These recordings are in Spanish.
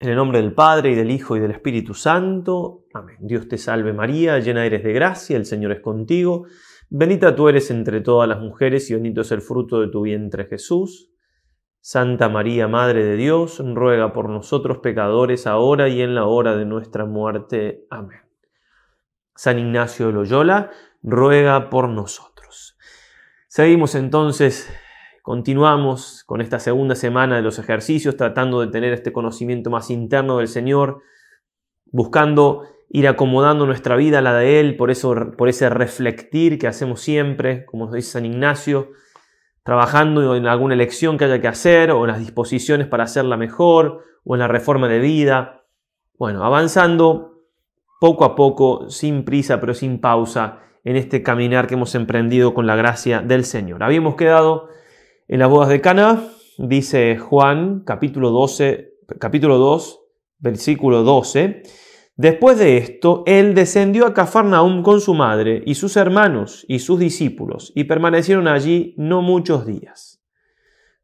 En el nombre del Padre, y del Hijo, y del Espíritu Santo. Amén. Dios te salve María, llena eres de gracia, el Señor es contigo. Bendita tú eres entre todas las mujeres, y bendito es el fruto de tu vientre Jesús. Santa María, Madre de Dios, ruega por nosotros pecadores, ahora y en la hora de nuestra muerte. Amén. San Ignacio de Loyola, ruega por nosotros. Seguimos entonces. Continuamos con esta segunda semana de los ejercicios, tratando de tener este conocimiento más interno del Señor, buscando ir acomodando nuestra vida a la de Él, por ese reflectir que hacemos siempre, como nos dice San Ignacio, trabajando en alguna elección que haya que hacer, o en las disposiciones para hacerla mejor, o en la reforma de vida. Bueno, avanzando poco a poco, sin prisa pero sin pausa, en este caminar que hemos emprendido con la gracia del Señor. Habíamos quedado en las bodas de Caná, dice Juan, capítulo 2, versículo 12. Después de esto, él descendió a Cafarnaúm con su madre y sus hermanos y sus discípulos, y permanecieron allí no muchos días.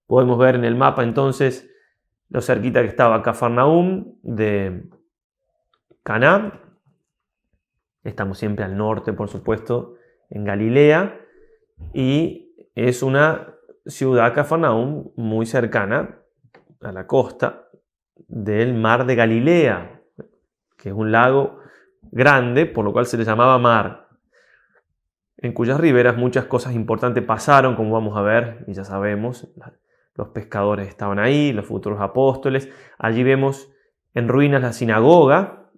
Podemos ver en el mapa entonces lo cerquita que estaba Cafarnaúm de Caná. Estamos siempre al norte, por supuesto, en Galilea, y es una ciudad, Cafarnaúm, muy cercana a la costa del mar de Galilea, que es un lago grande, por lo cual se le llamaba mar, en cuyas riberas muchas cosas importantes pasaron, como vamos a ver, y ya sabemos, los pescadores estaban ahí, los futuros apóstoles. Allí vemos en ruinas la sinagoga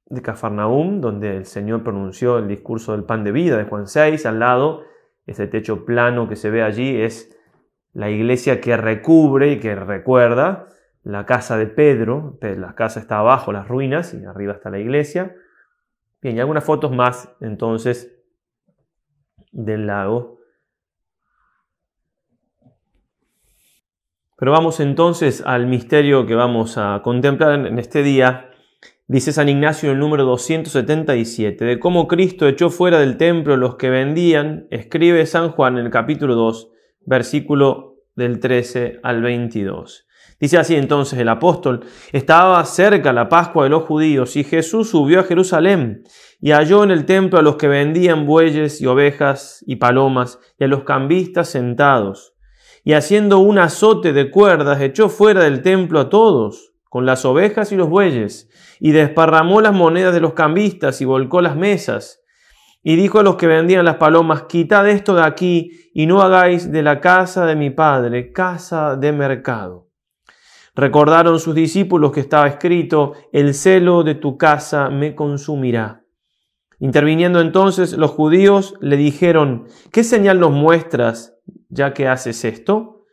de Cafarnaúm, donde el Señor pronunció el discurso del pan de vida de Juan 6, al lado, ese techo plano que se ve allí es la iglesia que recubre y que recuerda la casa de Pedro. La casa está abajo, las ruinas, y arriba está la iglesia. Bien, y algunas fotos más entonces del lago. Pero vamos entonces al misterio que vamos a contemplar en este día. Dice San Ignacio en el número 277, de cómo Cristo echó fuera del templo los que vendían, escribe San Juan en el capítulo 2, versículo del 13 al 22. Dice así entonces el apóstol: estaba cerca la Pascua de los judíos, y Jesús subió a Jerusalén, y halló en el templo a los que vendían bueyes y ovejas y palomas, y a los cambistas sentados. Y haciendo un azote de cuerdas, echó fuera del templo a todos, con las ovejas y los bueyes, y desparramó las monedas de los cambistas, y volcó las mesas. Y dijo a los que vendían las palomas: quitad esto de aquí, y no hagáis de la casa de mi padre casa de mercado. Recordaron sus discípulos que estaba escrito: el celo de tu casa me consumirá. Interviniendo entonces los judíos le dijeron: ¿qué señal nos muestras ya que haces esto?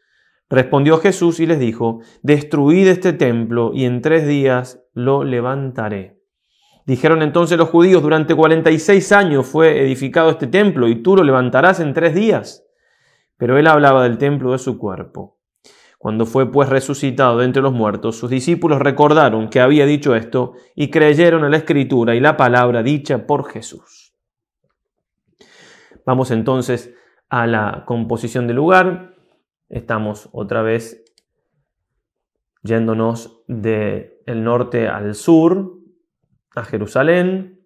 Respondió Jesús y les dijo: destruid este templo, y en 3 días lo levantaré. Dijeron entonces los judíos: durante 46 años fue edificado este templo, y tú lo levantarás en 3 días. Pero él hablaba del templo de su cuerpo. Cuando fue pues resucitado de entre los muertos, sus discípulos recordaron que había dicho esto, y creyeron a la Escritura y la palabra dicha por Jesús. Vamos entonces a la composición del lugar. Estamos otra vez yéndonos del norte al sur, a Jerusalén,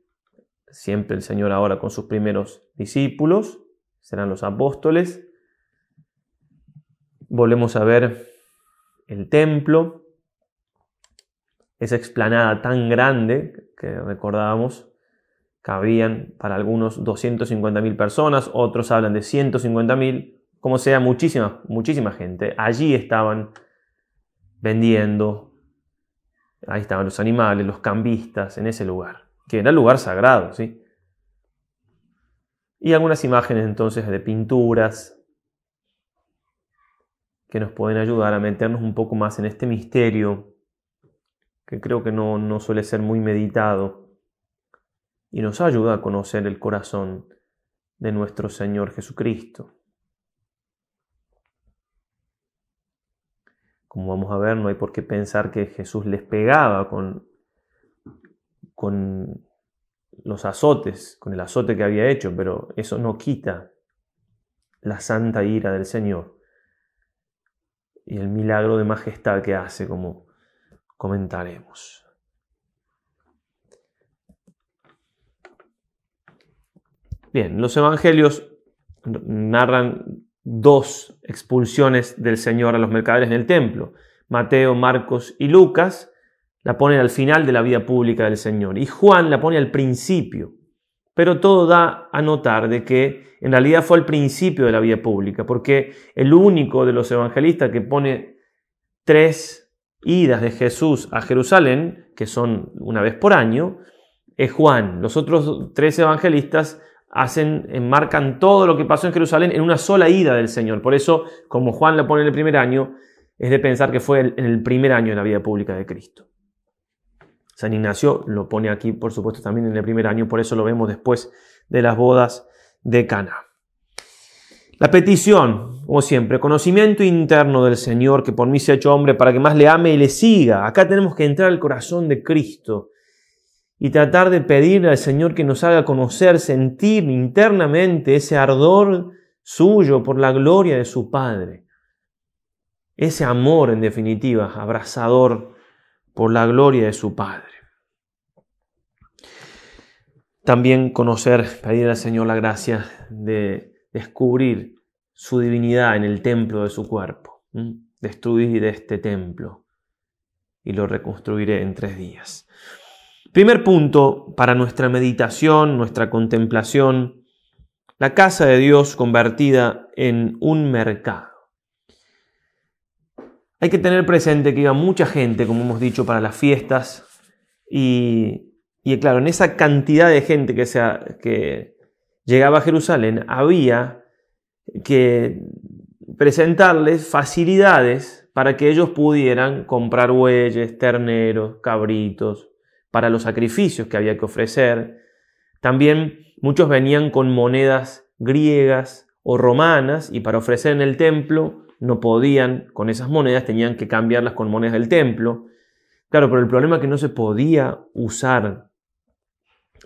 siempre el Señor ahora con sus primeros discípulos, serán los apóstoles. Volvemos a ver el templo, esa explanada tan grande que recordábamos, cabían para algunos 250.000 personas, otros hablan de 150.000, como sea, muchísima gente. Allí estaban vendiendo. Ahí estaban los animales, los cambistas, en ese lugar, que era el lugar sagrado, ¿sí? Y algunas imágenes entonces de pinturas que nos pueden ayudar a meternos un poco más en este misterio, que creo que no suele ser muy meditado, y nos ayuda a conocer el corazón de nuestro Señor Jesucristo. Como vamos a ver, no hay por qué pensar que Jesús les pegaba con los azotes, con el azote que había hecho, pero eso no quita la santa ira del Señor y el milagro de majestad que hace, como comentaremos. Bien, los evangelios narran 2 expulsiones del Señor a los mercaderes en el templo. Mateo, Marcos y Lucas la ponen al final de la vida pública del Señor y Juan la pone al principio. Pero todo da a notar de que en realidad fue al principio de la vida pública, porque el único de los evangelistas que pone 3 idas de Jesús a Jerusalén, que son una vez por año, es Juan. Los otros 3 evangelistas enmarcan todo lo que pasó en Jerusalén en una sola ida del Señor. Por eso, como Juan la pone en el primer año, es de pensar que fue en el primer año de la vida pública de Cristo. San Ignacio lo pone aquí, por supuesto, también en el primer año, por eso lo vemos después de las bodas de Caná. La petición, como siempre, conocimiento interno del Señor, que por mí se ha hecho hombre para que más le ame y le siga. Acá tenemos que entrar al corazón de Cristo y tratar de pedirle al Señor que nos haga conocer, sentir internamente ese ardor suyo por la gloria de su Padre. Ese amor, en definitiva, abrazador por la gloria de su Padre. También pedir al Señor la gracia de descubrir su divinidad en el templo de su cuerpo. Destruir este templo y lo reconstruiré en 3 días. Primer punto para nuestra meditación, nuestra contemplación: la casa de Dios convertida en un mercado. Hay que tener presente que iba mucha gente, como hemos dicho, para las fiestas y claro, en esa cantidad de gente que llegaba a Jerusalén había que presentarles facilidades para que ellos pudieran comprar bueyes, terneros, cabritos, para los sacrificios que había que ofrecer. También muchos venían con monedas griegas o romanas y para ofrecer en el templo no podían con esas monedas, tenían que cambiarlas con monedas del templo. Claro, pero el problema es que no se podía usar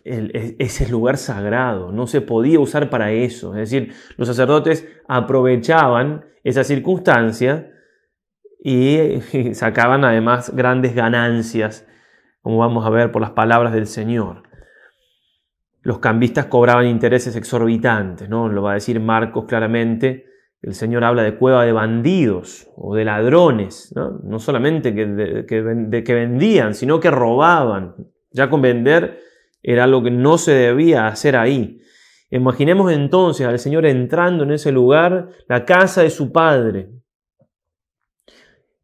ese lugar sagrado, no se podía usar para eso. Es decir, los sacerdotes aprovechaban esa circunstancia y sacaban además grandes ganancias, como vamos a ver por las palabras del Señor. Los cambistas cobraban intereses exorbitantes, ¿no? Lo va a decir Marcos claramente. El Señor habla de cueva de bandidos o de ladrones, no solamente que vendían, sino que robaban. Ya con vender era algo que no se debía hacer ahí. Imaginemos entonces al Señor entrando en ese lugar, la casa de su Padre,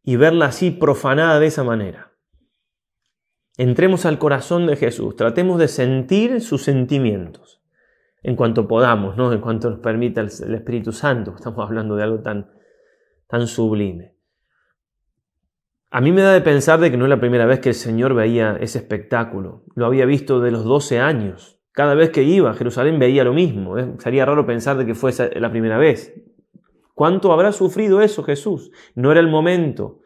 y verla así profanada de esa manera. Entremos al corazón de Jesús, tratemos de sentir sus sentimientos. En cuanto podamos, ¿no? En cuanto nos permita el Espíritu Santo. Estamos hablando de algo tan sublime. A mí me da de pensar de que no es la primera vez que el Señor veía ese espectáculo. Lo había visto de los 12 años. Cada vez que iba a Jerusalén veía lo mismo. Sería raro pensar de que fuese la primera vez. ¿Cuánto habrá sufrido eso Jesús? No era el momento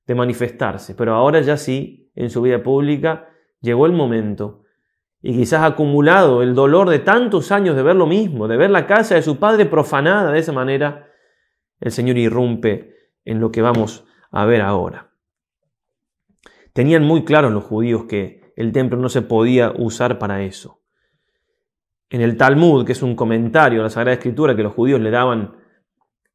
de manifestarse, pero ahora ya sí, en su vida pública, llegó el momento. Y quizás acumulado el dolor de tantos años de ver lo mismo, de ver la casa de su Padre profanada de esa manera, el Señor irrumpe en lo que vamos a ver ahora. Tenían muy claro los judíos que el templo no se podía usar para eso. En el Talmud, que es un comentario a la Sagrada Escritura que los judíos le daban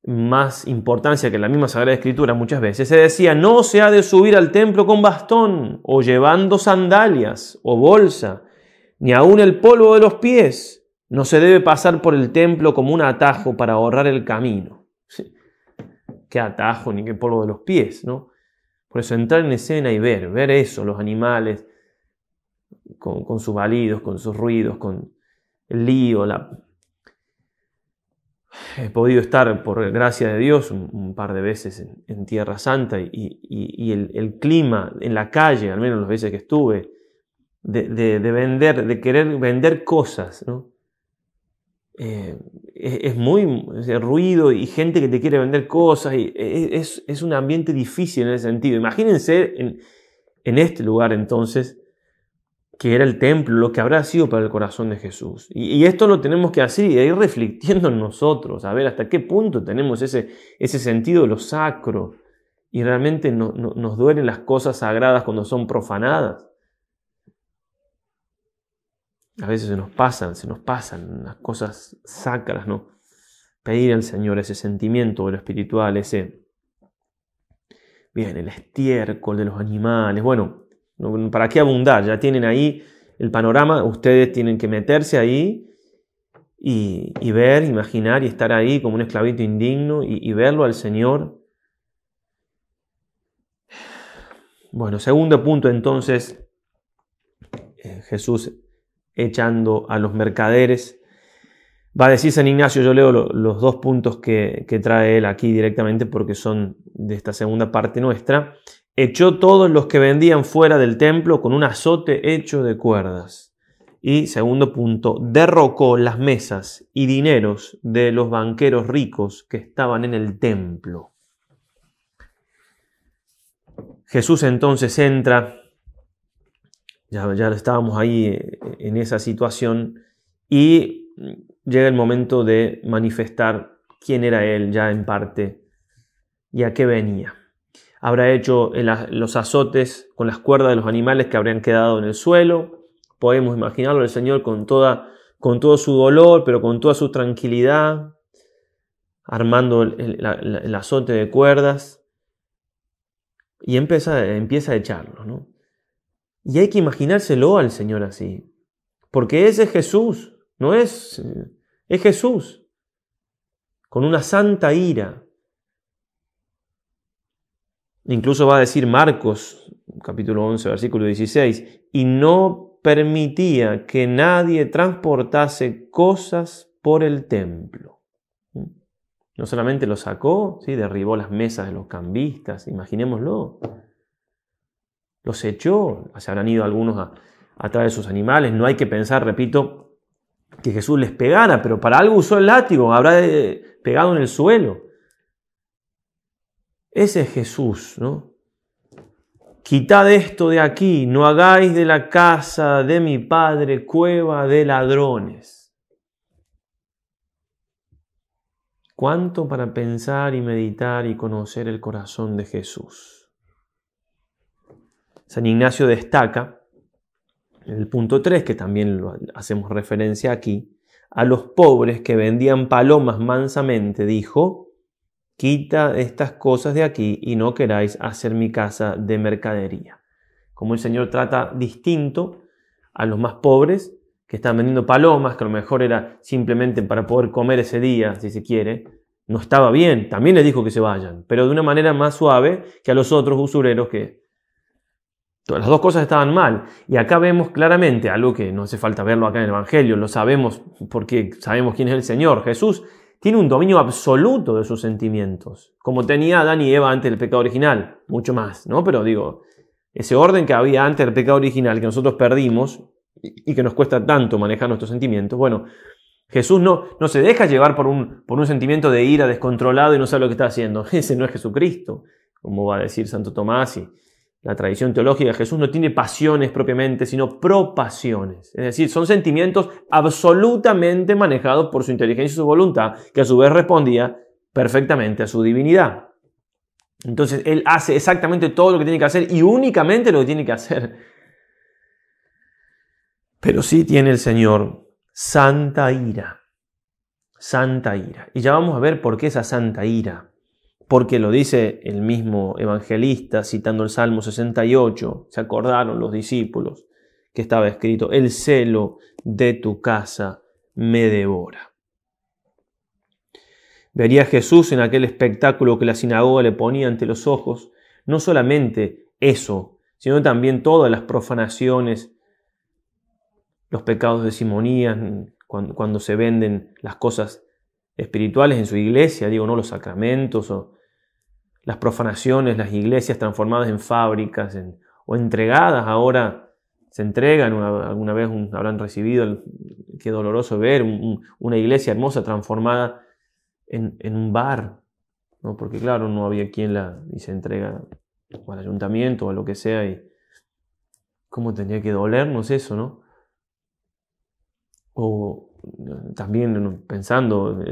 más importancia que la misma Sagrada Escritura muchas veces, se decía: no se ha de subir al templo con bastón, o llevando sandalias, o bolsa, ni aun el polvo de los pies. No se debe pasar por el templo como un atajo para ahorrar el camino. ¿Qué atajo ni qué polvo de los pies, no? Por eso entrar en escena y ver eso, los animales con sus balidos, con sus ruidos, con el lío. He podido estar, por gracia de Dios, un par de veces en Tierra Santa y el clima en la calle, al menos las veces que estuve, de querer vender cosas, ¿no? Es muy ruido y gente que te quiere vender cosas, y es un ambiente difícil en ese sentido. Imagínense en este lugar entonces, que era el templo, lo que habrá sido para el corazón de Jesús. Y esto lo tenemos que hacer y ir reflexionando en nosotros, a ver hasta qué punto tenemos ese sentido de lo sacro y realmente nos duelen las cosas sagradas cuando son profanadas. A veces se nos pasan las cosas sacras, ¿no? Pedir al Señor ese sentimiento de lo espiritual, el estiércol de los animales. Bueno, ¿para qué abundar? Ya tienen ahí el panorama, ustedes tienen que meterse ahí y ver, imaginar y estar ahí como un esclavito indigno y verlo al Señor. Bueno, segundo punto entonces, Jesús echando a los mercaderes. Va a decir San Ignacio, yo leo los dos puntos que trae él aquí directamente porque son de esta segunda parte nuestra. Echó todos los que vendían fuera del templo con un azote hecho de cuerdas. Y segundo punto, derrocó las mesas y dineros de los banqueros ricos que estaban en el templo. Jesús entonces entra, ya estábamos ahí en esa situación, y llega el momento de manifestar quién era él ya en parte y a qué venía. Habrá hecho los azotes con las cuerdas de los animales que habrían quedado en el suelo. Podemos imaginarlo el Señor con todo su dolor, pero con toda su tranquilidad, armando el azote de cuerdas, y empieza a echarlos, ¿no? Y hay que imaginárselo al Señor así, porque ese es Jesús, es Jesús, con una santa ira. Incluso va a decir Marcos, capítulo 11, versículo 16, y no permitía que nadie transportase cosas por el templo. No solamente lo sacó, ¿sí? Derribó las mesas de los cambistas, imaginémoslo. Los echó, se habrán ido algunos a traer sus animales. No hay que pensar, repito, que Jesús les pegara, pero para algo usó el látigo, habrá pegado en el suelo. Ese es Jesús, ¿no? Quitad esto de aquí, no hagáis de la casa de mi Padre cueva de ladrones. ¿Cuánto para pensar y meditar y conocer el corazón de Jesús? San Ignacio destaca, en el punto 3, que también lo hacemos referencia aquí, a los pobres que vendían palomas mansamente, dijo: quita estas cosas de aquí y no queráis hacer mi casa de mercadería. Como el Señor trata distinto a los más pobres que están vendiendo palomas, que a lo mejor era simplemente para poder comer ese día, si se quiere, no estaba bien, también les dijo que se vayan, pero de una manera más suave que a los otros usureros que las dos cosas estaban mal. Y acá vemos claramente algo que no hace falta verlo acá en el Evangelio, lo sabemos porque sabemos quién es el Señor. Jesús tiene un dominio absoluto de sus sentimientos, como tenía Adán y Eva antes del pecado original, mucho más, ¿no? Pero digo, ese orden que había antes del pecado original, que nosotros perdimos y que nos cuesta tanto manejar nuestros sentimientos, bueno, Jesús no se deja llevar por un sentimiento de ira descontrolado y no sabe lo que está haciendo. Ese no es Jesucristo, como va a decir Santo Tomás y la tradición teológica. Jesús no tiene pasiones propiamente, sino propasiones. Es decir, son sentimientos absolutamente manejados por su inteligencia y su voluntad, que a su vez respondía perfectamente a su divinidad. Entonces, Él hace exactamente todo lo que tiene que hacer y únicamente lo que tiene que hacer. Pero sí tiene el Señor santa ira. Santa ira. Y ya vamos a ver por qué esa santa ira. Porque lo dice el mismo evangelista citando el Salmo 68. Se acordaron los discípulos que estaba escrito: el celo de tu casa me devora. Vería Jesús en aquel espectáculo que la sinagoga le ponía ante los ojos, no solamente eso, sino también todas las profanaciones, los pecados de simonías, cuando se venden las cosas espirituales en su iglesia, digo, no los sacramentos, o las profanaciones, las iglesias transformadas en fábricas o entregadas. Ahora se entregan, alguna vez habrán recibido, qué doloroso ver una iglesia hermosa transformada en un bar, ¿no? Porque claro, no había quien y se entrega al ayuntamiento o a lo que sea, y cómo tendría que dolernos eso, ¿no? O también pensando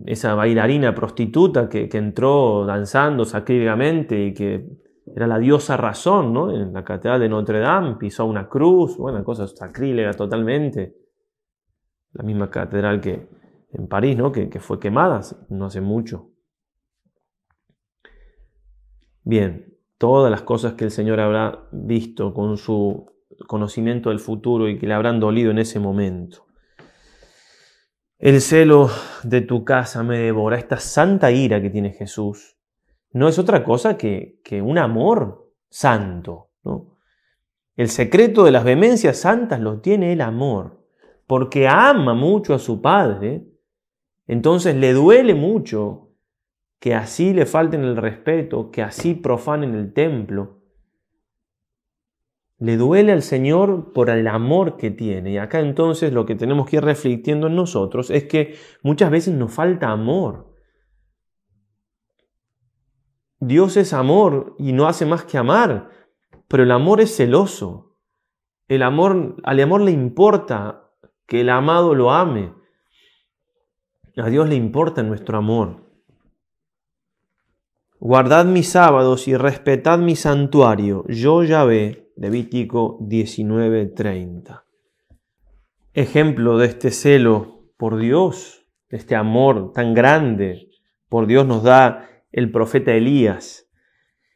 esa bailarina prostituta que entró danzando sacrílegamente y que era la diosa Razón, ¿no? En la catedral de Notre Dame, pisó una cruz, bueno, cosa sacrílega totalmente. La misma catedral que en París, ¿no? Que fue quemada no hace mucho. Bien, todas las cosas que el Señor habrá visto con su conocimiento del futuro y que le habrán dolido en ese momento. El celo de tu casa me devora. Esta santa ira que tiene Jesús no es otra cosa que un amor santo, ¿no? El secreto de las vehemencias santas lo tiene el amor, porque ama mucho a su Padre, entonces le duele mucho que así le falten el respeto, que así profanen el templo. Le duele al Señor por el amor que tiene. Y acá entonces lo que tenemos que ir reflexionando en nosotros es que muchas veces nos falta amor. Dios es amor y no hace más que amar, pero el amor es celoso. Al amor le importa que el amado lo ame. A Dios le importa nuestro amor. Guardad mis sábados y respetad mi santuario. Yo Yahvé, Levítico 19:30. Ejemplo de este celo por Dios, de este amor tan grande por Dios nos da el profeta Elías.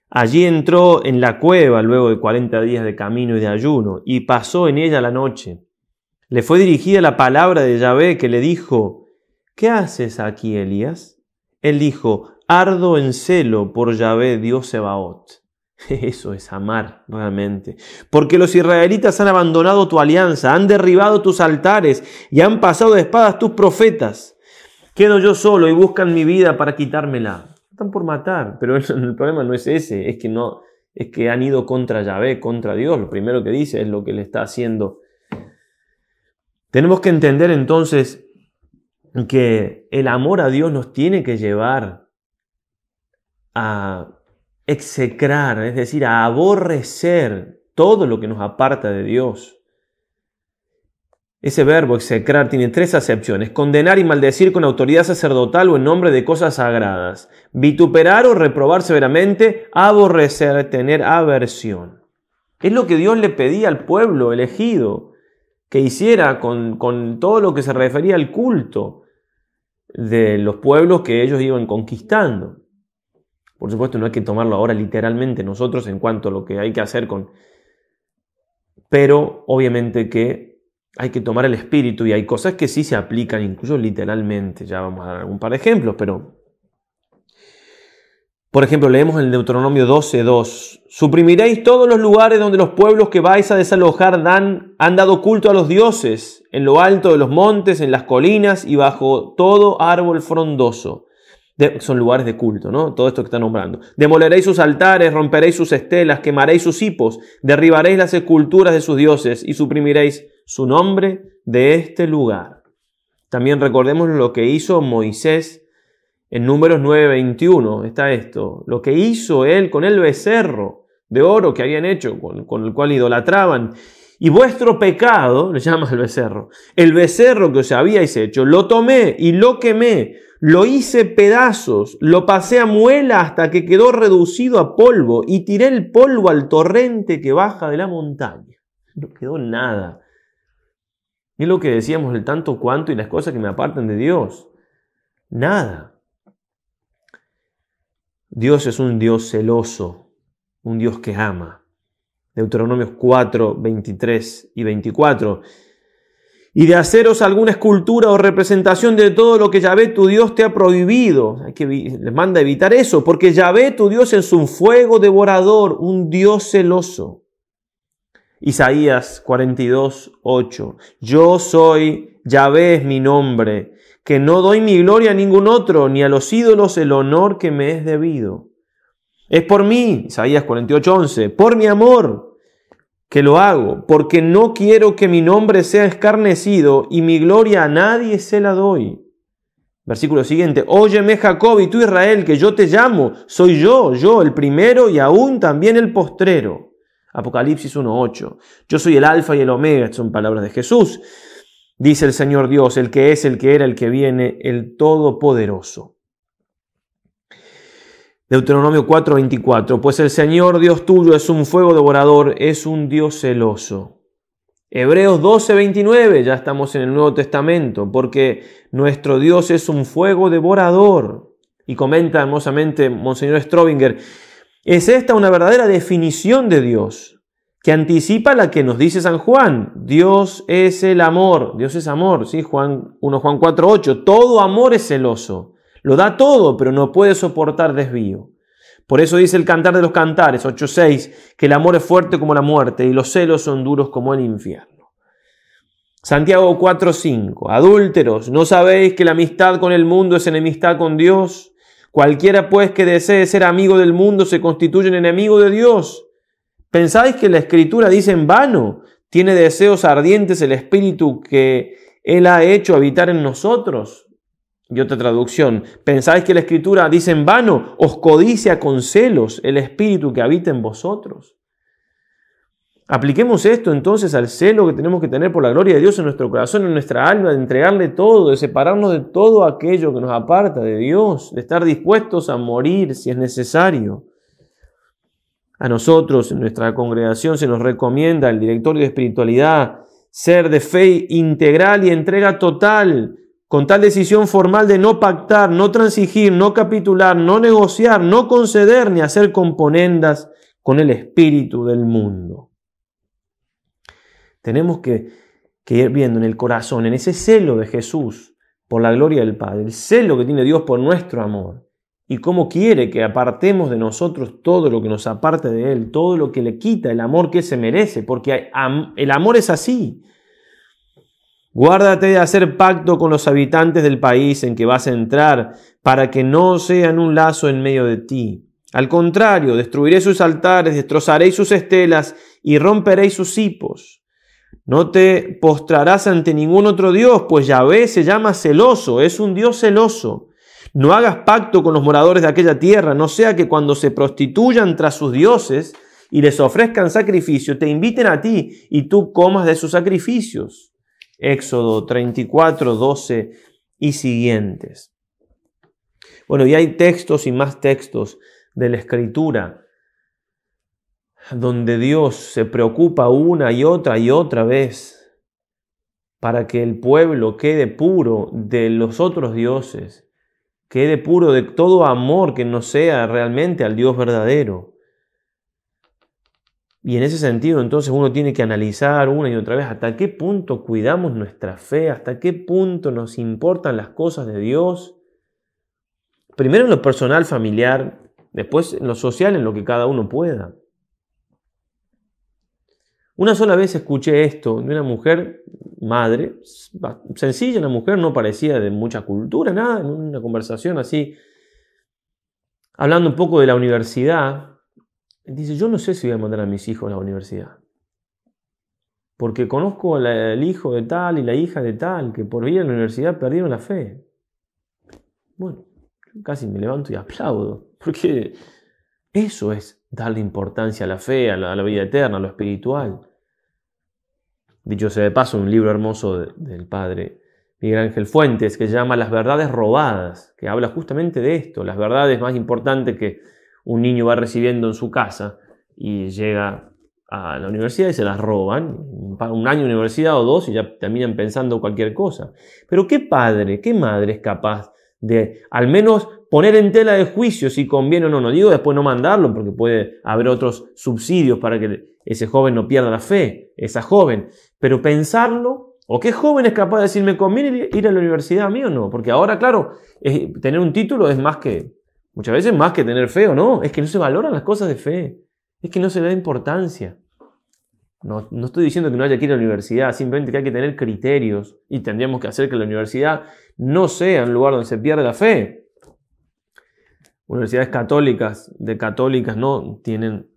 Allí entró en la cueva luego de 40 días de camino y de ayuno y pasó en ella la noche. Le fue dirigida la palabra de Yahvé que le dijo: ¿qué haces aquí, Elías? Él dijo: ardo en celo por Yahvé, Dios Sebaot. Eso es amar realmente. Porque los israelitas han abandonado tu alianza, han derribado tus altares y han pasado de espadas tus profetas. Quedo yo solo y buscan mi vida para quitármela. Están por matar, pero el problema no es ese, es que han ido contra Yahvé, contra Dios. Lo primero que dice es lo que le está haciendo. Tenemos que entender entonces que el amor a Dios nos tiene que llevar a execrar, es decir, a aborrecer todo lo que nos aparta de Dios. Ese verbo execrar tiene 3 acepciones: condenar y maldecir con autoridad sacerdotal o en nombre de cosas sagradas, vituperar o reprobar severamente, aborrecer, tener aversión. Es lo que Dios le pedía al pueblo elegido que hiciera con todo lo que se refería al culto de los pueblos que ellos iban conquistando. Por supuesto, no hay que tomarlo ahora literalmente nosotros en cuanto a lo que hay que hacer pero obviamente que hay que tomar el espíritu y hay cosas que sí se aplican incluso literalmente. Ya vamos a dar algún par de ejemplos, pero por ejemplo leemos en el Deuteronomio 12:2: suprimiréis todos los lugares donde los pueblos que vais a desalojar han dado culto a los dioses, en lo alto de los montes, en las colinas y bajo todo árbol frondoso. Son lugares de culto, ¿no? Todo esto que está nombrando. Demoleréis sus altares, romperéis sus estelas, quemaréis sus hipos, derribaréis las esculturas de sus dioses y suprimiréis su nombre de este lugar. También recordemos lo que hizo Moisés en Números 9:21. Está esto: lo que hizo él con el becerro de oro que habían hecho, con el cual idolatraban. Y vuestro pecado, le llama el becerro que os habíais hecho, lo tomé y lo quemé, lo hice pedazos, lo pasé a muela hasta que quedó reducido a polvo y tiré el polvo al torrente que baja de la montaña. No quedó nada. Y es lo que decíamos, el tanto cuanto y las cosas que me apartan de Dios. Nada. Dios es un Dios celoso, un Dios que ama. Deuteronomios 4, 23 y 24. Y de haceros alguna escultura o representación de todo lo que Yahvé tu Dios te ha prohibido. Les manda a evitar eso, porque Yahvé tu Dios es un fuego devorador, un Dios celoso. Isaías 42, 8. Yo soy, Yahvé es mi nombre, que no doy mi gloria a ningún otro, ni a los ídolos el honor que me es debido. Es por mí, Isaías 48, 11, por mi amor que lo hago, porque no quiero que mi nombre sea escarnecido y mi gloria a nadie se la doy. Versículo siguiente: óyeme Jacob y tú Israel, que yo te llamo, soy yo el primero y aún también el postrero. Apocalipsis 1:8. Yo soy el alfa y el omega, son palabras de Jesús. dice el Señor Dios, el que es, el que era, el que viene, el Todopoderoso. Deuteronomio 4:24, pues el Señor Dios tuyo es un fuego devorador, es un Dios celoso. Hebreos 12:29, ya estamos en el Nuevo Testamento, porque nuestro Dios es un fuego devorador. Y comenta hermosamente Monseñor Strobinger, es esta una verdadera definición de Dios, que anticipa la que nos dice San Juan. Dios es el amor, Dios es amor, ¿sí? 1 Juan 4:8, todo amor es celoso, lo da todo, pero no puede soportar desvío. Por eso dice el Cantar de los Cantares 8:6, que el amor es fuerte como la muerte y los celos son duros como el infierno. Santiago 4:5, adúlteros, ¿no sabéis que la amistad con el mundo es enemistad con Dios? Cualquiera pues que desee ser amigo del mundo se constituye un enemigo de Dios. ¿Pensáis que la Escritura dice en vano? ¿Tiene deseos ardientes el Espíritu que Él ha hecho habitar en nosotros? Y otra traducción, ¿pensáis que la Escritura dice en vano? ¿Os codicia con celos el Espíritu que habita en vosotros? Apliquemos esto entonces al celo que tenemos que tener por la gloria de Dios en nuestro corazón, en nuestra alma, de entregarle todo, de separarnos de todo aquello que nos aparta de Dios, de estar dispuestos a morir si es necesario. A nosotros, en nuestra congregación, se nos recomienda el directorio de espiritualidad, ser de fe integral y entrega total, con tal decisión formal de no pactar, no transigir, no capitular, no negociar, no conceder ni hacer componendas con el espíritu del mundo. Tenemos que ir viendo en el corazón, en ese celo de Jesús por la gloria del Padre, el celo que tiene Dios por nuestro amor y cómo quiere que apartemos de nosotros todo lo que nos aparte de Él, todo lo que le quita el amor que Él se merece, porque el amor es así. Guárdate de hacer pacto con los habitantes del país en que vas a entrar, para que no sean un lazo en medio de ti. Al contrario, destruiré sus altares, destrozaréis sus estelas y romperéis sus hipos. No te postrarás ante ningún otro Dios, pues Yahvé se llama celoso, es un Dios celoso. No hagas pacto con los moradores de aquella tierra, no sea que cuando se prostituyan tras sus dioses y les ofrezcan sacrificio, te inviten a ti y tú comas de sus sacrificios. Éxodo 34, 12 y siguientes. Bueno, y hay textos y más textos de la Escritura donde Dios se preocupa una y otra vez para que el pueblo quede puro de los otros dioses, quede puro de todo amor que no sea realmente al Dios verdadero. Y en ese sentido, entonces, uno tiene que analizar una y otra vez hasta qué punto cuidamos nuestra fe, hasta qué punto nos importan las cosas de Dios. Primero en lo personal, familiar, después en lo social, en lo que cada uno pueda. Una sola vez escuché esto de una mujer, madre, sencilla, una mujer no parecía de mucha cultura, nada, en una conversación así, hablando un poco de la universidad. Dice, yo no sé si voy a mandar a mis hijos a la universidad, porque conozco al hijo de tal y la hija de tal, que por ir a la universidad perdieron la fe. Bueno, yo casi me levanto y aplaudo, porque eso es darle importancia a la fe, a la vida eterna, a lo espiritual. Dicho sea de paso, un libro hermoso del padre Miguel Ángel Fuentes, que se llama Las verdades robadas, que habla justamente de esto, las verdades más importantes que un niño va recibiendo en su casa y llega a la universidad y se las roban, un año de universidad o dos y ya terminan pensando cualquier cosa. Pero ¿qué padre, qué madre es capaz de al menos poner en tela de juicio si conviene o no? No digo después no mandarlo, porque puede haber otros subsidios para que ese joven no pierda la fe, esa joven, pero pensarlo. ¿O qué joven es capaz de decir, me conviene ir a la universidad a mí o no? Porque ahora, claro, tener un título es muchas veces más que tener fe o no. Es que no se valoran las cosas de fe. Es que no se le da importancia. No estoy diciendo que no haya que ir a la universidad, simplemente que hay que tener criterios y tendríamos que hacer que la universidad no sea un lugar donde se pierde la fe. Universidades católicas no tienen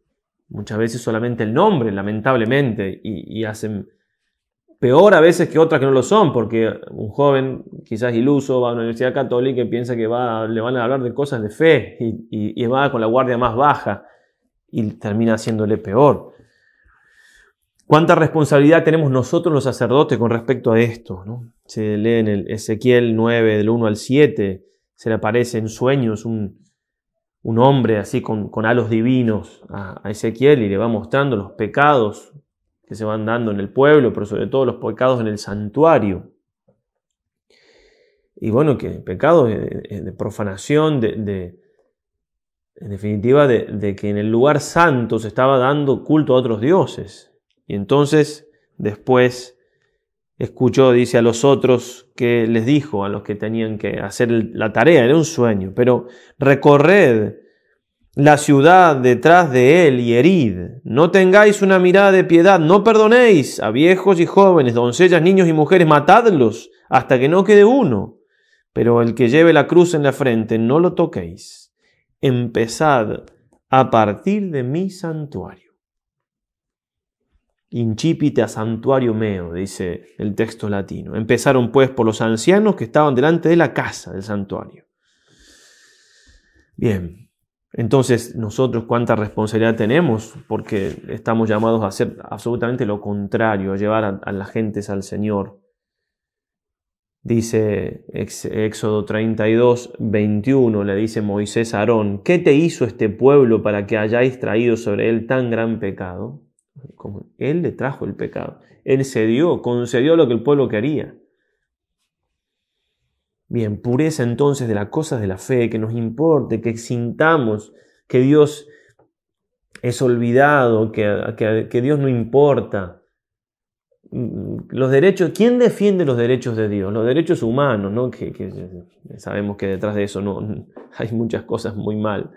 muchas veces solamente el nombre, lamentablemente, y hacen peor a veces que otras que no lo son, porque un joven quizás iluso va a una universidad católica y piensa que le van a hablar de cosas de fe y va con la guardia más baja y termina haciéndole peor. ¿Cuánta responsabilidad tenemos nosotros los sacerdotes con respecto a esto, ¿no? Se lee en el Ezequiel 9, del 1 al 7, se le aparece en sueños un hombre así con halos divinos a Ezequiel y le va mostrando los pecados que se van dando en el pueblo, pero sobre todo los pecados en el santuario. Y bueno, que pecados de profanación, en definitiva, de que en el lugar santo se estaba dando culto a otros dioses. Y entonces, después, escuchó, dice, a los otros que les dijo, a los que tenían que hacer la tarea, era un sueño, pero recorred la ciudad detrás de él y herid. No tengáis una mirada de piedad, no perdonéis a viejos y jóvenes, doncellas, niños y mujeres, matadlos hasta que no quede uno. Pero el que lleve la cruz en la frente, no lo toquéis. Empezad a partir de mi santuario. Incipite a santuario meo, dice el texto latino. Empezaron pues por los ancianos que estaban delante de la casa del santuario. Bien, entonces nosotros cuánta responsabilidad tenemos, porque estamos llamados a hacer absolutamente lo contrario, a llevar a las gentes al Señor. Dice Éxodo 32, 21, le dice Moisés a Aarón, ¿qué te hizo este pueblo para que hayáis traído sobre él tan gran pecado? Como él le trajo el pecado. Él concedió lo que el pueblo quería. Bien, pureza entonces de las cosas de la fe, que nos importe, que sintamos que Dios es olvidado, que Dios no importa. Los derechos, ¿quién defiende los derechos de Dios? Los derechos humanos, ¿no? Que sabemos que detrás de eso no hay muchas cosas muy mal.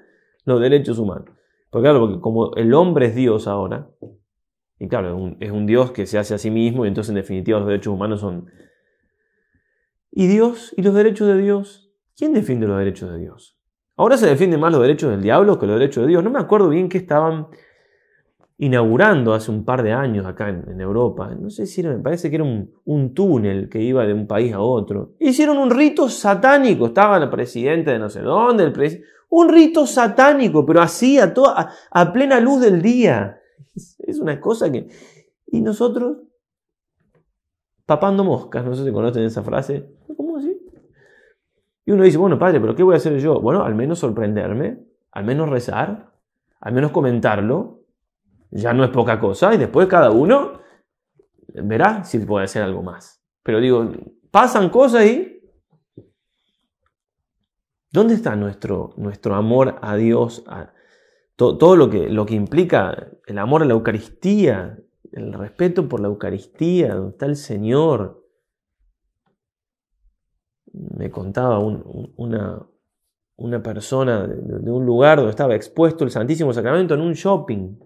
Los derechos humanos. Porque claro, porque como el hombre es Dios ahora, y claro, es un Dios que se hace a sí mismo, y entonces en definitiva los derechos humanos son... ¿Y Dios? ¿Y los derechos de Dios? ¿Quién defiende los derechos de Dios? Ahora se defienden más los derechos del diablo que los derechos de Dios. No me acuerdo bien qué estaban inaugurando hace un par de años acá en Europa. No sé si me parece que era un túnel que iba de un país a otro. Hicieron un rito satánico. Estaba la presidenta de no sé dónde, un rito satánico, pero así a plena luz del día. Es una cosa que... Y nosotros, papando moscas, no sé si conocen esa frase. ¿Cómo así? Y uno dice, bueno, padre, pero ¿qué voy a hacer yo? Bueno, al menos sorprenderme, al menos rezar, al menos comentarlo. Ya no es poca cosa. Y después cada uno verá si puede hacer algo más. Pero digo, pasan cosas y... ¿Dónde está nuestro amor a Dios? Todo lo que implica el amor a la Eucaristía, el respeto por la Eucaristía, donde está el Señor. Me contaba una persona de un lugar donde estaba expuesto el Santísimo Sacramento en un shopping,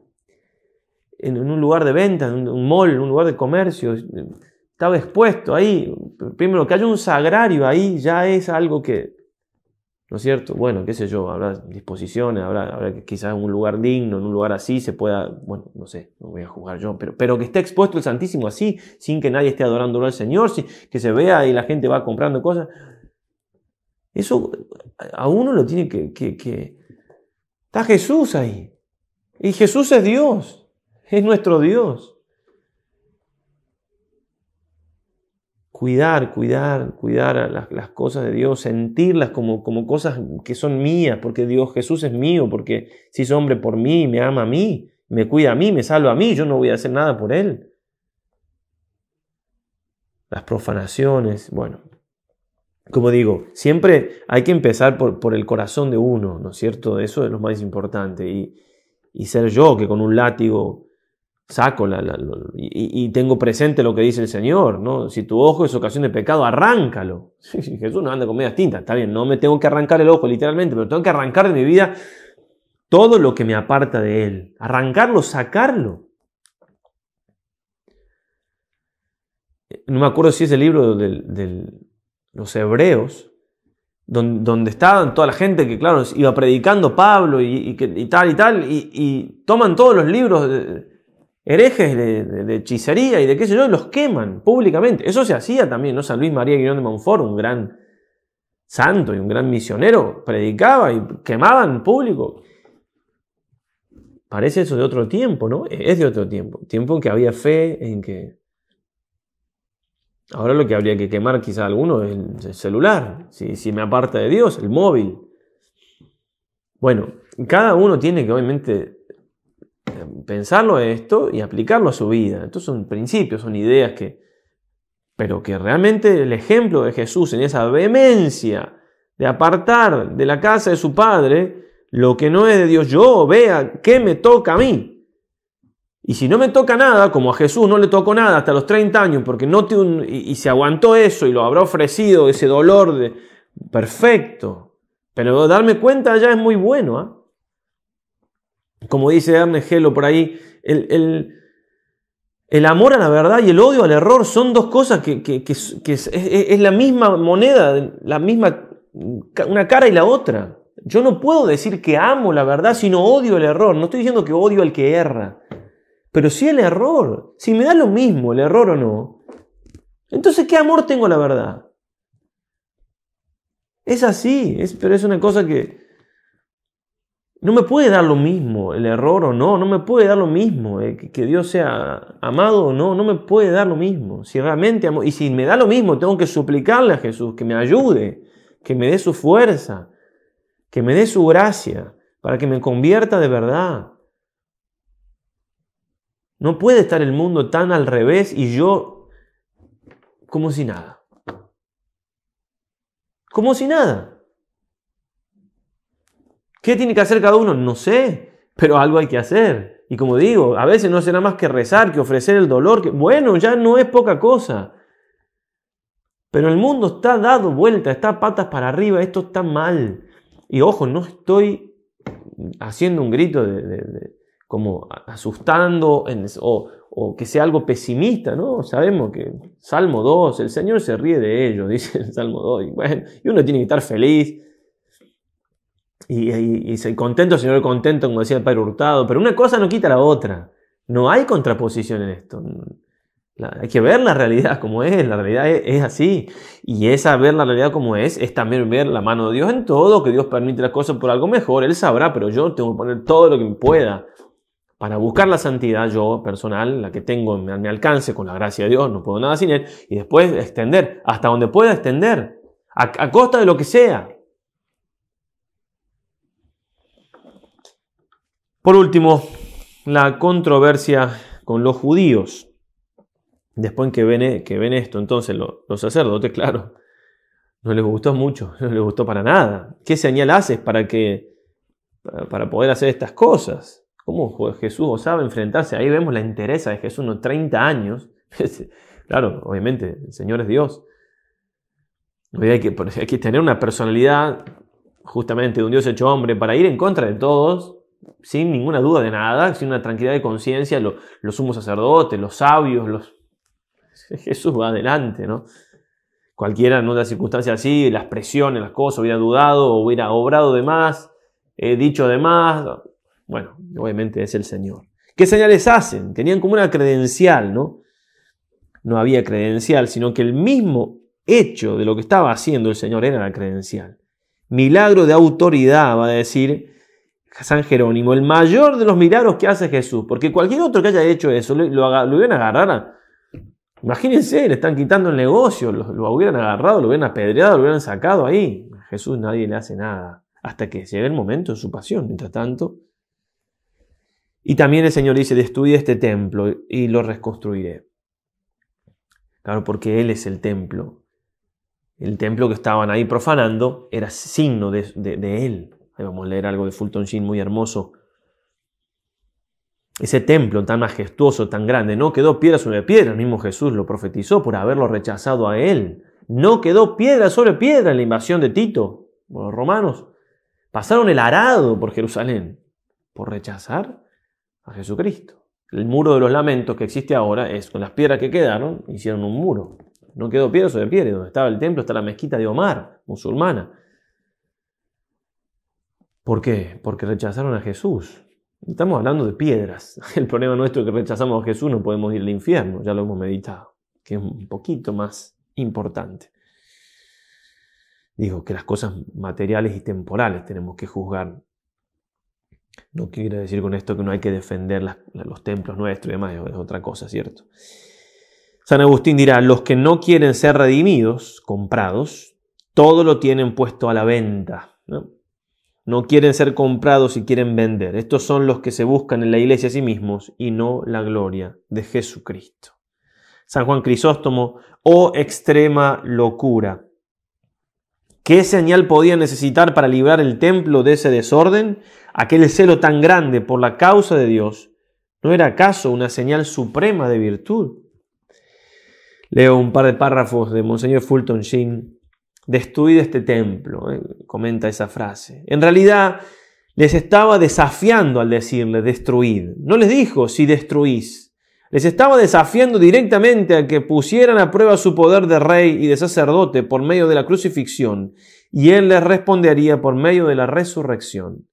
en un lugar de venta, en un mall, en un lugar de comercio. Estaba expuesto ahí. Primero, que haya un sagrario ahí ya es algo que... ¿No es cierto? Bueno, qué sé yo, habrá disposiciones, habrá quizás un lugar digno, en un lugar así se pueda, bueno, no sé, no voy a juzgar yo, pero que esté expuesto el Santísimo así, sin que nadie esté adorándolo al Señor, que se vea y la gente va comprando cosas. Eso a uno lo tiene que... Está Jesús ahí. Y Jesús es Dios, es nuestro Dios. Cuidar a las cosas de Dios, sentirlas como cosas que son mías, porque Jesús es mío, porque se hizo hombre por mí, me ama a mí, me cuida a mí, me salva a mí, yo no voy a hacer nada por Él. Las profanaciones, bueno, como digo, siempre hay que empezar por el corazón de uno, ¿no es cierto? Eso es lo más importante, y ser yo que con un látigo saco y tengo presente lo que dice el Señor, ¿no? Si tu ojo es ocasión de pecado, arráncalo. Jesús no anda con medias tintas, está bien, no me tengo que arrancar el ojo literalmente, pero tengo que arrancar de mi vida todo lo que me aparta de Él. Arrancarlo, sacarlo. No me acuerdo si es el libro de los Hebreos, donde estaban toda la gente que, claro, iba predicando Pablo y tal, y toman todos los libros herejes de hechicería y de qué sé yo, y los queman públicamente. Eso se hacía también, ¿no? San Luis María Guión de Montfort, un gran santo y un gran misionero, predicaba y quemaban público. parece eso de otro tiempo, ¿no? Es de otro tiempo. Tiempo en que había fe, en que... Ahora lo que habría que quemar quizá alguno es el celular. Si me aparta de Dios, el móvil. Bueno, cada uno tiene que obviamente pensarlo esto y aplicarlo a su vida. Estos son principios, son ideas pero que realmente el ejemplo de Jesús en esa vehemencia de apartar de la casa de su padre lo que no es de Dios, yo vea qué me toca a mí. Y si no me toca nada, como a Jesús no le tocó nada hasta los 30 años, porque y se aguantó eso y lo habrá ofrecido, ese dolor perfecto. Pero darme cuenta ya es muy bueno, ¿eh? Como dice Ernest Hello por ahí, el amor a la verdad y el odio al error son dos cosas que es la misma moneda, una cara y la otra. Yo no puedo decir que amo la verdad, sino odio el error. No estoy diciendo que odio al que erra, pero sí el error. Si me da lo mismo el error o no, entonces ¿qué amor tengo a la verdad? Es así, pero es una cosa que no me puede dar lo mismo el error o no me puede dar lo mismo que Dios sea amado o no me puede dar lo mismo. Si realmente amo, y si me da lo mismo, tengo que suplicarle a Jesús que me ayude, que me dé su fuerza, que me dé su gracia para que me convierta de verdad. No puede estar el mundo tan al revés y yo como si nada. Como si nada. ¿Qué tiene que hacer cada uno? No sé, pero algo hay que hacer. Y como digo, a veces no será más que rezar, que ofrecer el dolor. Bueno, ya no es poca cosa. Pero el mundo está dado vuelta, está patas para arriba, esto está mal. Y ojo, no estoy haciendo un grito como asustando o que sea algo pesimista, ¿no? Sabemos que Salmo 2, el Señor se ríe de ellos, dice el Salmo 2. Y uno tiene que estar feliz. Y contento, Señor, contento, como decía el Padre Hurtado. Pero una cosa no quita la otra. No hay contraposición en esto. Hay que ver la realidad como es. La realidad es así. Y esa ver la realidad como es también ver la mano de Dios en todo, que Dios permite las cosas por algo mejor. Él sabrá, pero yo tengo que poner todo lo que me pueda para buscar la santidad, yo personal, la que tengo en mi alcance, con la gracia de Dios, no puedo nada sin Él. Y después extender, hasta donde pueda extender, a costa de lo que sea. Por último, la controversia con los judíos. Después que ven esto, entonces los sacerdotes, claro, no les gustó mucho, no les gustó para nada. ¿Qué señal haces para poder hacer estas cosas? ¿Cómo Jesús osaba enfrentarse? Ahí vemos la entereza de Jesús, unos 30 años. Claro, obviamente, el Señor es Dios. Hay que tener una personalidad justamente de un Dios hecho hombre para ir en contra de todos, sin ninguna duda de nada, sin una tranquilidad de conciencia, los sumos sacerdotes, los sabios, Jesús va adelante, ¿no? Cualquiera en una circunstancia así, las presiones, las cosas, hubiera dudado, hubiera obrado de más, dicho de más. Bueno, obviamente es el Señor. ¿Qué señales hacen? Tenían como una credencial, ¿no? No había credencial, sino que el mismo hecho de lo que estaba haciendo el Señor era la credencial. Milagro de autoridad, va a decir San Jerónimo, el mayor de los milagros que hace Jesús, porque cualquier otro que haya hecho eso, lo hubieran agarrado. Imagínense, le están quitando el negocio, lo hubieran agarrado, lo hubieran apedreado, lo hubieran sacado ahí. A Jesús nadie le hace nada, hasta que llegue el momento de su pasión. Mientras tanto, y también el Señor dice, destruí este templo y lo reconstruiré. Claro, porque Él es el templo. El templo que estaban ahí profanando era signo de Él. Ahí vamos a leer algo de Fulton Sheen muy hermoso. Ese templo tan majestuoso, tan grande, no quedó piedra sobre piedra. El mismo Jesús lo profetizó por haberlo rechazado a Él. No quedó piedra sobre piedra en la invasión de Tito por los romanos. Pasaron el arado por Jerusalén por rechazar a Jesucristo. El muro de los lamentos que existe ahora es con las piedras que quedaron, hicieron un muro. No quedó piedra sobre piedra. Donde estaba el templo está la mezquita de Omar, musulmana. ¿Por qué? Porque rechazaron a Jesús. Estamos hablando de piedras. El problema nuestro es que rechazamos a Jesús, no podemos ir al infierno, ya lo hemos meditado, que es un poquito más importante. Digo que las cosas materiales y temporales tenemos que juzgar No quiere decir con esto que no hay que defender los templos nuestros y demás, es otra cosa, ¿cierto? San Agustín dirá, los que no quieren ser redimidos, comprados, todo lo tienen puesto a la venta, ¿no? No quieren ser comprados y quieren vender. Estos son los que se buscan en la iglesia a sí mismos y no la gloria de Jesucristo. San Juan Crisóstomo, oh extrema locura. ¿Qué señal podía necesitar para librar el templo de ese desorden? Aquel celo tan grande por la causa de Dios, ¿no era acaso una señal suprema de virtud? Leo un par de párrafos de Monseñor Fulton Sheen. Destruid este templo, comenta esa frase. En realidad les estaba desafiando al decirle destruid. No les dijo si destruís. Les estaba desafiando directamente a que pusieran a prueba su poder de rey y de sacerdote por medio de la crucifixión, y él les respondería por medio de la resurrección.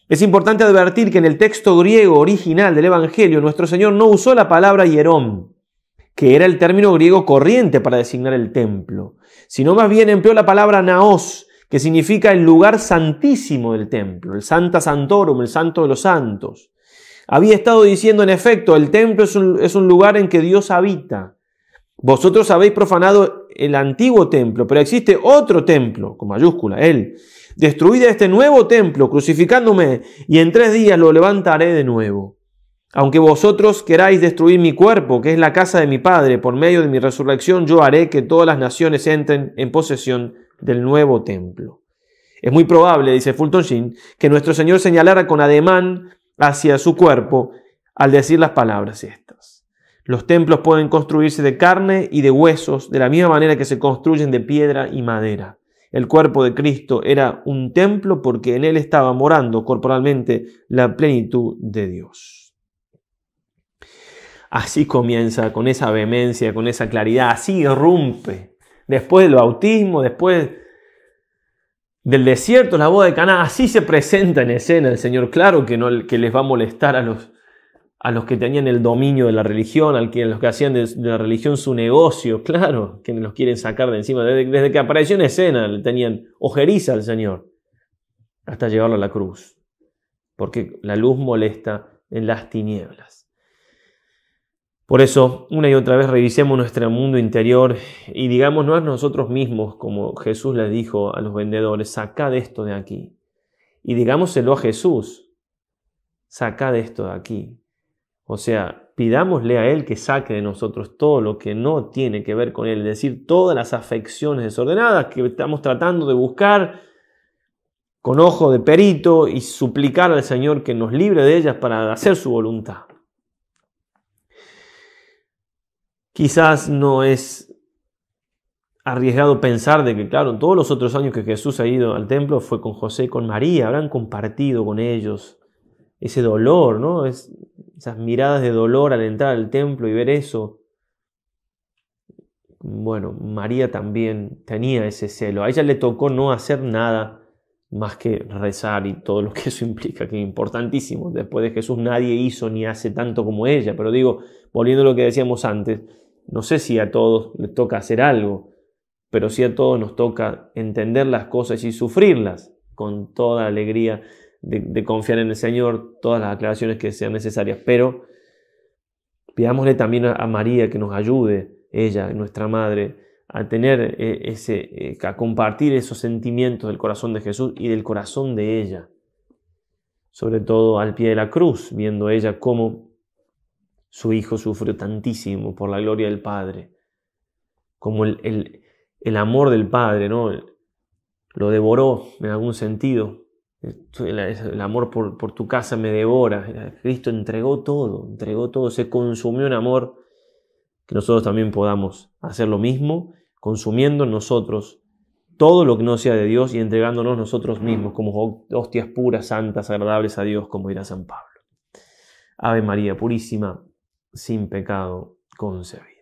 Es importante advertir que en el texto griego original del Evangelio nuestro Señor no usó la palabra hierón, que era el término griego corriente para designar el templo, sino más bien empleó la palabra naos, que significa el lugar santísimo del templo, el Sancta Sanctorum, el santo de los santos. Había estado diciendo, en efecto, el templo es un lugar en que Dios habita. Vosotros habéis profanado el antiguo templo, pero existe otro templo, con mayúscula, Él. Destruid este nuevo templo, crucificándome, y en 3 días lo levantaré de nuevo. Aunque vosotros queráis destruir mi cuerpo, que es la casa de mi Padre, por medio de mi resurrección, yo haré que todas las naciones entren en posesión del nuevo templo. Es muy probable, dice Fulton Sheen, que nuestro Señor señalara con ademán hacia su cuerpo al decir las palabras estas. Los templos pueden construirse de carne y de huesos, de la misma manera que se construyen de piedra y madera. El cuerpo de Cristo era un templo porque en él estaba morando corporalmente la plenitud de Dios. Así comienza, con esa vehemencia, con esa claridad, así irrumpe. Después del bautismo, después del desierto, la boda de Caná, así se presenta en escena el Señor. Claro que les va a molestar a los que tenían el dominio de la religión, a los que hacían de la religión su negocio, claro, que los quieren sacar de encima. Desde que apareció en escena le tenían ojeriza al Señor, hasta llevarlo a la cruz, porque la luz molesta en las tinieblas. Por eso, una y otra vez revisemos nuestro mundo interior y digámonos a nosotros mismos, como Jesús les dijo a los vendedores, sacad esto de aquí. Y digámoselo a Jesús, sacad esto de aquí. O sea, pidámosle a Él que saque de nosotros todo lo que no tiene que ver con Él, es decir, todas las afecciones desordenadas que estamos tratando de buscar con ojo de perito y suplicar al Señor que nos libre de ellas para hacer su voluntad. Quizás no es arriesgado pensar de que, claro, todos los otros años que Jesús ha ido al templo fue con José y con María, habrán compartido con ellos ese dolor, ¿no? Esas miradas de dolor al entrar al templo y ver eso. Bueno, María también tenía ese celo. A ella le tocó no hacer nada más que rezar y todo lo que eso implica, que es importantísimo. Después de Jesús nadie hizo ni hace tanto como ella, pero digo, volviendo a lo que decíamos antes, no sé si a todos les toca hacer algo, pero sí a todos nos toca entender las cosas y sufrirlas con toda la alegría de confiar en el Señor, todas las aclaraciones que sean necesarias. Pero pidámosle también a María que nos ayude, ella, nuestra Madre, a tener a compartir esos sentimientos del corazón de Jesús y del corazón de ella. Sobre todo al pie de la cruz, viendo ella cómo su Hijo sufrió tantísimo por la gloria del Padre, como el amor del Padre, ¿no? Lo devoró en algún sentido. El amor por tu casa me devora. Cristo entregó todo, se consumió en amor. Que nosotros también podamos hacer lo mismo, consumiendo en nosotros todo lo que no sea de Dios y entregándonos nosotros mismos como hostias puras, santas, agradables a Dios, como dirá San Pablo. Ave María, purísima, sin pecado concebida.